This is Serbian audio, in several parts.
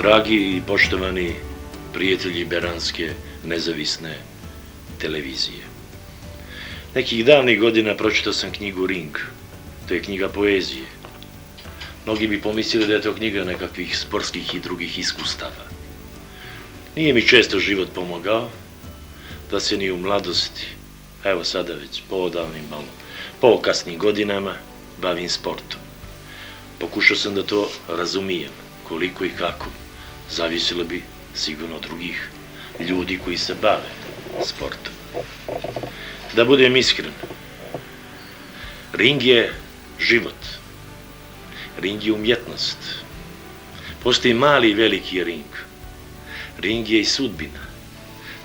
Dragi i poštovani prijatelji Beranske nezavisne televizije. Nekih davnih godina pročitao sam knjigu Ring. To je knjiga poezije. Mnogi bi pomislili da je to knjiga nekakvih sportskih i drugih iskustava. Nije mi često život pomogao, da se ni u mladosti, evo sada već poodavnim malo, kasnim godinama, bavim sportom. Pokušao sam da to razumijem, koliko i kako, zavisilo bi sigurno od drugih ljudi koji se bave sportom. Da budem iskren, ring je život, ring je umjetnost, postoji mali i veliki ring, ring je i sudbina,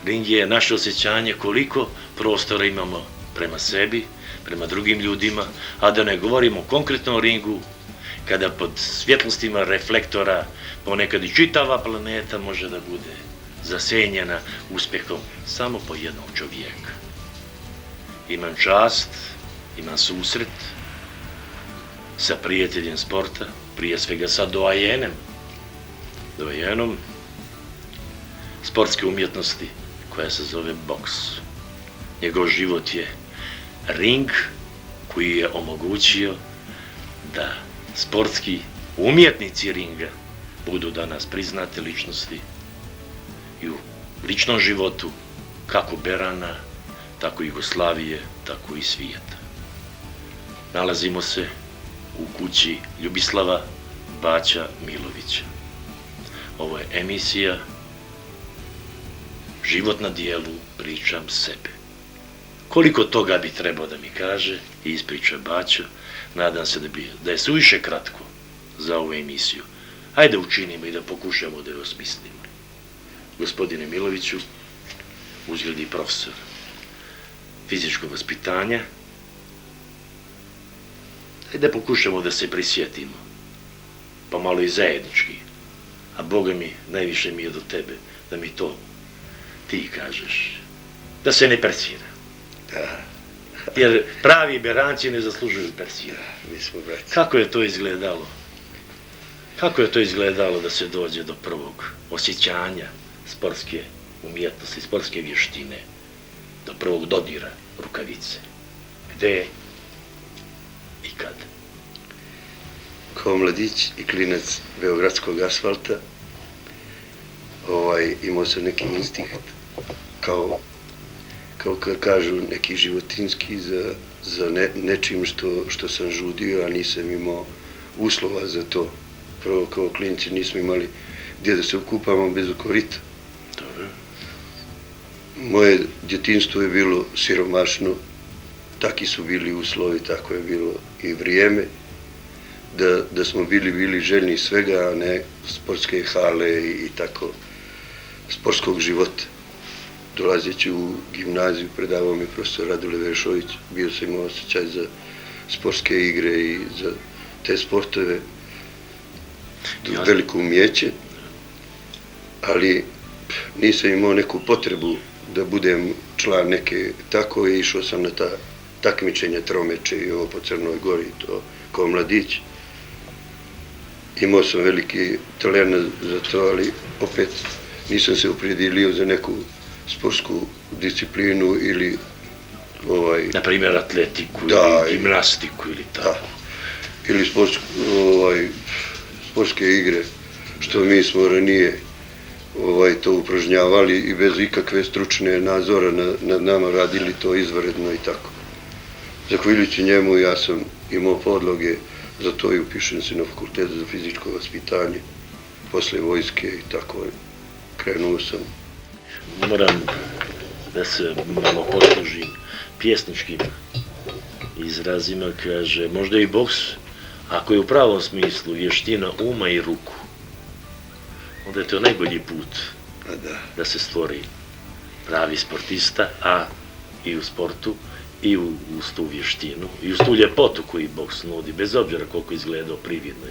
ring je naše osjećanje koliko prostora imamo prema sebi, prema drugim ljudima, a da ne govorimo konkretno o ringu, kada pod svjetlostima reflektora ponekad i čitava planeta može da bude zasenjena uspjehom samo po jednog čovjeka. Imam čast, imam susret sa prijateljem sporta, prije svega sa doajenom sportske umjetnosti koja se zove boks. Njegov život je ring koji je omogućio da sportski umjetnici ringa budu danas priznate ličnosti i u ličnom životu kako Berana, tako Jugoslavije, tako i svijeta. Nalazimo se u kući Ljubislava Baća Milovića. Ovo je emisija Život na dijelu, pričam sebe. Koliko toga bi trebao da mi kaže i ispriča Baćo, nadam se da je suviše kratko za ovu emisiju. Hajde učinimo i da pokušamo da je osmislimo. Gospodine Miloviću, uzgledi profesor fizičkog vaspitanja, hajde pokušamo da se prisjetimo, pa malo i zajednički, a Boga mi, najviše mi je do tebe, da mi to ti kažeš, da se ne persira. Da. Jer pravi Beranci ne zaslužuju persira. Mi smo braći. Kako je to izgledalo? Kako je to izgledalo da se dođe do prvog osjećanja sportske umjetnosti, sportske vještine, do prvog dodira rukavice? Gde i kad? Kao mladić i klinac beogradskog asfalta imao sam neki instinkt, kao kad kažu neki životinski za nečim što sam žudio, a nisam imao uslova za to. Prvo kao klinici nismo imali gdje da se okupamo bez korita. Dobro. Moje djetinjstvo je bilo siromašno, taki su bili uslovi, tako je bilo i vrijeme, da smo bili željni svega, a ne sportske hale i tako sportskog života. Dolazeći u gimnaziju, predavao mi profesor Radule Vešović, bio sam imao osjećaj za sportske igre i za te sportove, veliko umjeće, ali nisam imao neku potrebu da budem član neke, tako je išao sam na ta takmičenja, tromeče i ovo po Crnoj Gori, to kao mladić. Imao sam veliki talent za to, ali opet nisam se opredijelio za neku sportsku disciplinu ili na primjer atletiku ili gimnastiku ili tako. Da. Ili sportske igre, što mi smo ranije to upražnjavali i bez ikakve stručne nadzora nad nama radili to izvanredno i tako. Zahvaljujući njemu ja sam imao podloge za to i upišen se na fakultet za fizičko vaspitanje, posle vojske i tako krenuo sam. Moram da se malo poslužim pjesničkim izrazima, kaže, možda i boks, ako je u pravom smislu vještina uma i ruku, onda je to najbolji put da se stvori pravi sportista, a i u sportu, i uz tu vještinu, i uz tu ljepotu koju boks nudi, bez obzira koliko izgledao prividno,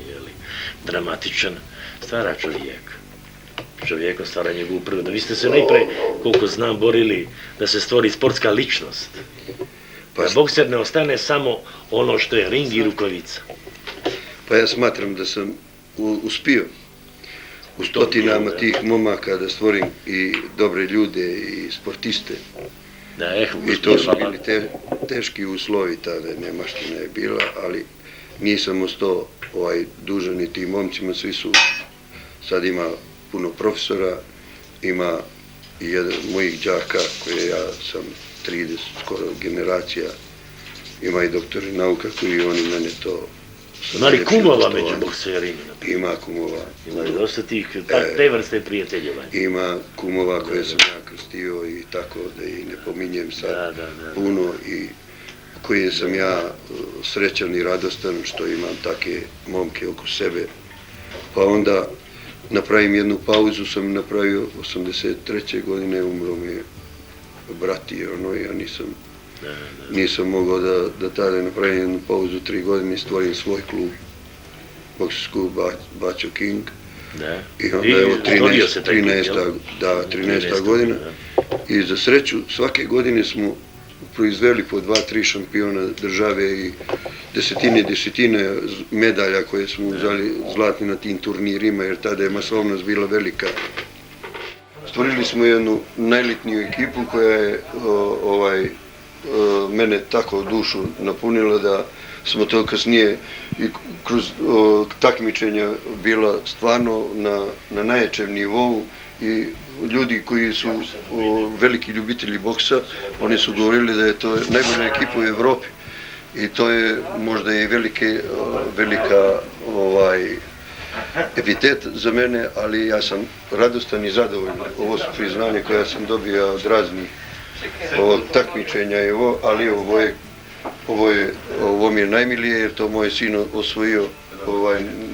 dramatičan, stvara čovjeka stvara njegovu prirodu. Vi ste se najpre, koliko znam, borili da se stvori sportska ličnost. Da bokser ne ostane samo ono što je ring i rukavica. Pa ja smatram da sam uspio u stotinama tih momaka da stvorim i dobre ljude i sportiste. I to su bili teški uslovi tada, nemaština je bila, ali nisam ostao dužan i tim momcima, svi su, sad ima puno profesora, ima i jedan mojih đaka koje ja sam 30 skoro generacija, ima i doktori nauka koji oni mene to... Ima li kumova među bokserima? Ima kumova. Ima li dosta tih, te vrste prijateljevanja? Ima kumova koje sam ja krstio i tako da i ne pominjem sad puno i koji sam ja srećan i radostan što imam take momke oko sebe. Pa onda napravim jednu pauzu, sam napravio 83. godine, umro mi brat i ja nisam mogao da tada napravim jednu pauzu 3 godine i stvorim svoj klub, Boxers klub Bačo King. I onda je ovo 13. godina i za sreću svake godine smo proizveli po 2-3 šampiona države i desetine medalja koje smo uzeli zlatni na tim turnirima, jer tada je masovnost bila velika. Stvorili smo jednu najelitniju ekipu koja je mene tako dušu napunila da smo to kasnije i kroz takmičenja bila stvarno na najjačem nivou i ljudi koji su veliki ljubitelji boksa, oni su govorili da je to najbolja ekipa u Evropi i to je možda i velika epitet za mene, ali ja sam radostan i zadovoljan. Ovo su priznanje koje sam dobio od raznih takmičenja, ali ovo mi je najmilije jer to moj sin osvojio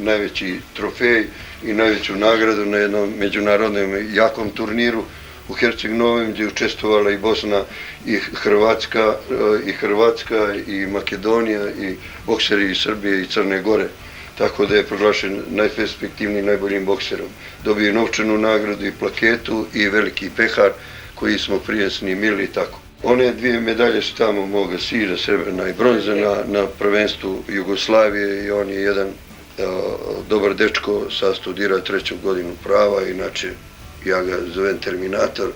najveći trofej i najveću nagradu na jednom međunarodnom jakom turniru u Herceg-Novom gdje je učestvovala i Bosna i Hrvatska i Makedonija i bokseri iz Srbije i Crne Gore. Tako da je proglašen najperspektivnijim, najboljim bokserom. Dobio je novčanu nagradu i plaketu i veliki pehar koji smo prije snimili i tako. One 2 medalje su tamo moga sina, srebrna i bronzana na prvenstvu Jugoslavije i on je jedan dobar dečko, sad studira 3. godinu prava, inače ja ga zovem Terminator,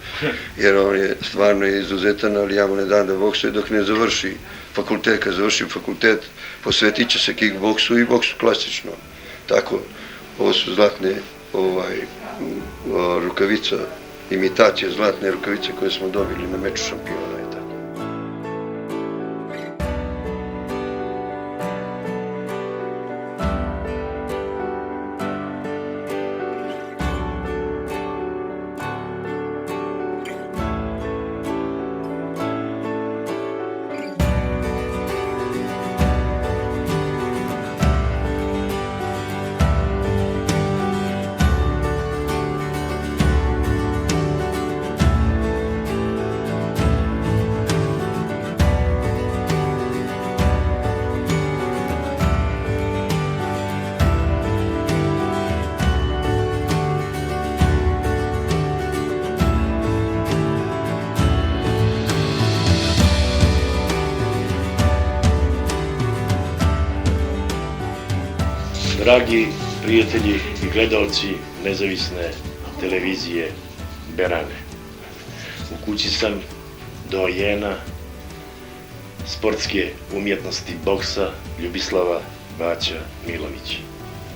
jer on je stvarno izuzetan, ali ja mu ne dam da boksuje dok ne završi fakultet. Kad završi fakultet, posvetit će se kickboksu i boksu klasično. Tako, ovo su zlatne rukavica, imitacija zlatne rukavice koje smo dobili na meču šampiona i tako. Dragi prijatelji i gledalci nezavisne televizije Berane, u kući sam doajena sportske umjetnosti boksa Ljubislava Baća Milovića.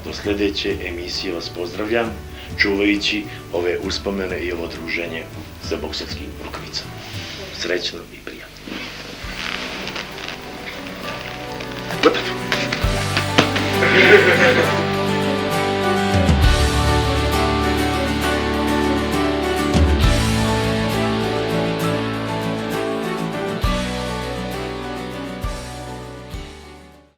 Do sljedeće emisije vas pozdravljam, čuvajući ove uspomene i ovo druženje za bokserskim rukavicama. Srećno i prijatno. Gotovo.